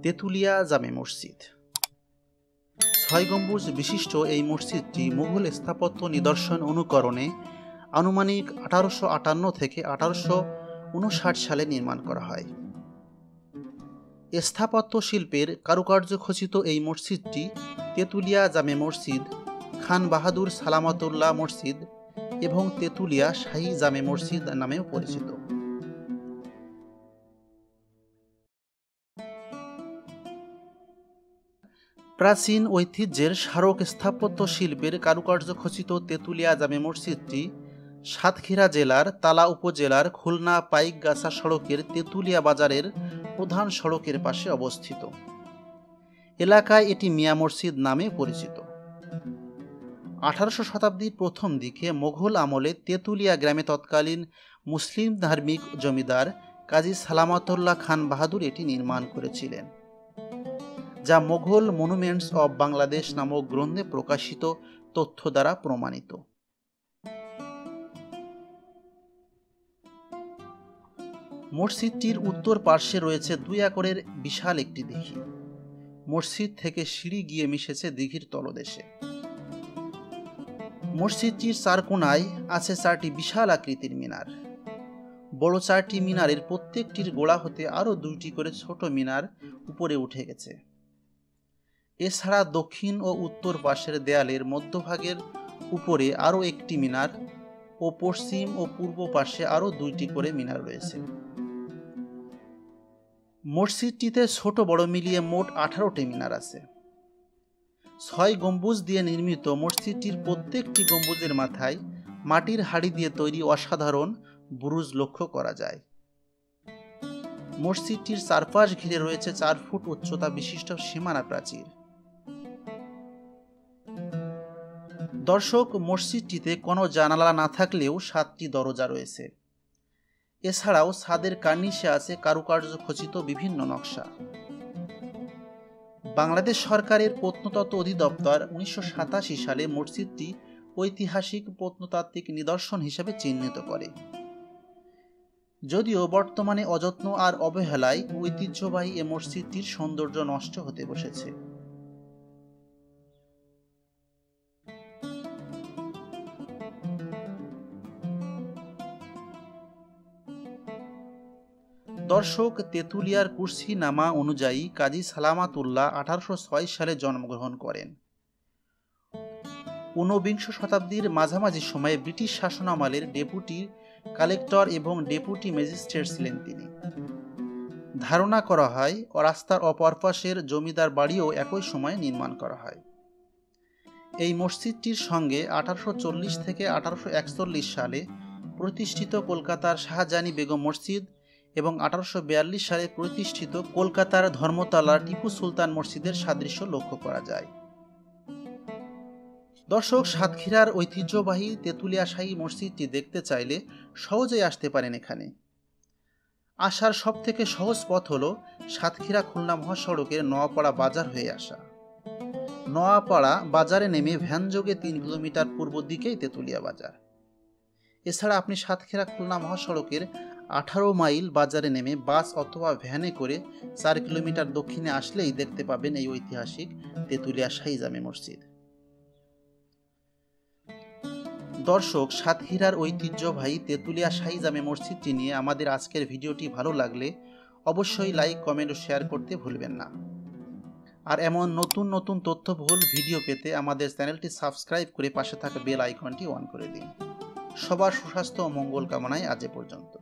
তেঁতুলিয়া জামে মসজিদ। ৬ গম্বুজ বিশিষ্ট এই মসজিদটি মুঘল স্থাপত্য নিদর্শন অনুকরণে আনুমানিক 1858 থেকে 1859 সালে নির্মাণ করা হয়। স্থাপত্য শিল্পের কারুকার্য খচিত এই মসজিদটি তেঁতুলিয়া জামে মসজিদ, খান বাহাদুর সালামতুল্লাহ মসজিদ এবং তেঁতুলিয়া শাহী জামে মসজিদ নামেও পরিচিত। প্রাচীন ঐতিহ্যের স্মারক স্থাপত্য শিল্পের কারুকার্য খচিত তেঁতুলিয়া জামে মসজিদটি সাতক্ষীরা জেলার তালা উপজেলার খুলনা পাইকগাছা সড়কের তেঁতুলিয়া বাজারের প্রধান সড়কের পাশে অবস্থিত। এলাকায় এটি মিয়া মসজিদ নামে পরিচিত। 18শো শতাব্দীর প্রথম দিকে মোঘল আমলে তেঁতুলিয়া গ্রামে তৎকালীন মুসলিম ধার্মিক জমিদার কাজী সালামতুল্লাহ খান বাহাদুর এটি নির্মাণ করেছিলেন, যা মোঘল মনুমেন্টস অব বাংলাদেশ নামক গ্রন্থে প্রকাশিত তথ্য দ্বারা প্রমাণিত। মসজিদটির উত্তর পার্শ্বে রয়েছে 2 একরের বিশাল একটি দিঘি। মসজিদ থেকে সিঁড়ি গিয়ে মিশেছে দিঘির তলদেশে। মসজিদটির 4 কোণায় আছে 4টি বিশাল আকৃতির মিনার। বড় 4টি মিনারের প্রত্যেকটির গোড়া হতে আরও 2টি করে ছোট মিনার উপরে উঠে গেছে। এছাড়া দক্ষিণ ও উত্তর পাশের দেয়ালের মধ্যভাগের উপরে আরও একটি মিনার ও পশ্চিম ও পূর্ব পাশে আরও 2টি করে মিনার রয়েছে। মসজিদটিতে ছোট বড় মিলিয়ে মোট 18টি মিনার আছে। 6 গম্বুজ দিয়ে নির্মিত মসজিদটির প্রত্যেকটি গম্বুজের মাথায় মাটির হাড়ি দিয়ে তৈরি অসাধারণ বুরুজ লক্ষ্য করা যায়। মসজিদটির চারপাশ ঘিরে রয়েছে 4 ফুট উচ্চতা বিশিষ্ট সীমানা প্রাচীর। দর্শক, মসজিদটিতে কোনো জানালা না থাকলেও 7টি দরজা রয়েছে। এছাড়াও ছাদের কার্নিশে আছে কারুকার্য খচিত বিভিন্ন নকশা। বাংলাদেশ সরকারের প্রত্নতত্ত্ব অধিদপ্তর 1987 সালে মসজিদটি ঐতিহাসিক প্রত্নতাত্ত্বিক নিদর্শন হিসেবে চিহ্নিত করে। যদিও বর্তমানে অযত্ন আর অবহেলায় ঐতিহ্যবাহী এ মসজিদটির সৌন্দর্য নষ্ট হতে বসেছে। দর্শক, তেঁতুলিয়ার কুরসি নামা অনুযায়ী কাজী সালামাতুল্লাহ 1806 সালে জন্মগ্রহণ করেন। 19বিংশ শতাব্দীর মাঝামাঝি সময়ে ব্রিটিশ শাসনামলের ডেপুটি কালেক্টর এবং ডেপুটি ম্যাজিস্ট্রেট ছিলেন তিনি। ধারণা করা হয় রাস্তার অপর পাশের জমিদার বাড়িও একই সময়ে নির্মাণ করা হয়। এই মসজিদটির সঙ্গে 1840 থেকে 1841 সালে প্রতিষ্ঠিত কলকাতার শাহজাহানী বেগম মসজিদ এবং 1842 সালে প্রতিষ্ঠিত কলকাতার ধর্মতলার টিপু সুলতান মসজিদের সাদৃশ্য লক্ষ্য করা যায়। দর্শক, সাতক্ষীরার ঐতিহ্যবাহী তেঁতুলিয়া শাহী মসজিদটি দেখতে চাইলে সহজেই আসতে পারেন এখানে। আসার সবথেকে সহজ পথ হলো সাতক্ষীরা খুলনা মহাসড়কের নোয়াপাড়া বাজার হয়ে আসা। নোয়াপাড়া বাজারে নেমে ভ্যানযোগে 3 কিলোমিটার পূর্ব দিকেই তেঁতুলিয়া বাজার। এছাড়া আপনি সাতক্ষীরা খুলনা মহাসড়কের 18 মাইল বাজারে নেমে বাস অথবা ভ্যানে করে 4 কিলোমিটার দক্ষিণে আসলেই দেখতে পাবেন এই ঐতিহাসিক তেঁতুলিয়া শাহী জামে মসজিদ। দর্শক, সাতক্ষীরার ঐতিহ্যবাহী তেঁতুলিয়া শাহী জামে মসজিদটি নিয়ে আমাদের আজকের ভিডিওটি ভালো লাগলে অবশ্যই লাইক, কমেন্ট ও শেয়ার করতে ভুলবেন না। আর এমন নতুন নতুন তথ্যবহুল ভিডিও পেতে আমাদের চ্যানেলটি সাবস্ক্রাইব করে পাশে থাকা বেল আইকনটি অন করে দিন। সবার সুস্বাস্থ্য ও মঙ্গল কামনায় আজ এ পর্যন্ত।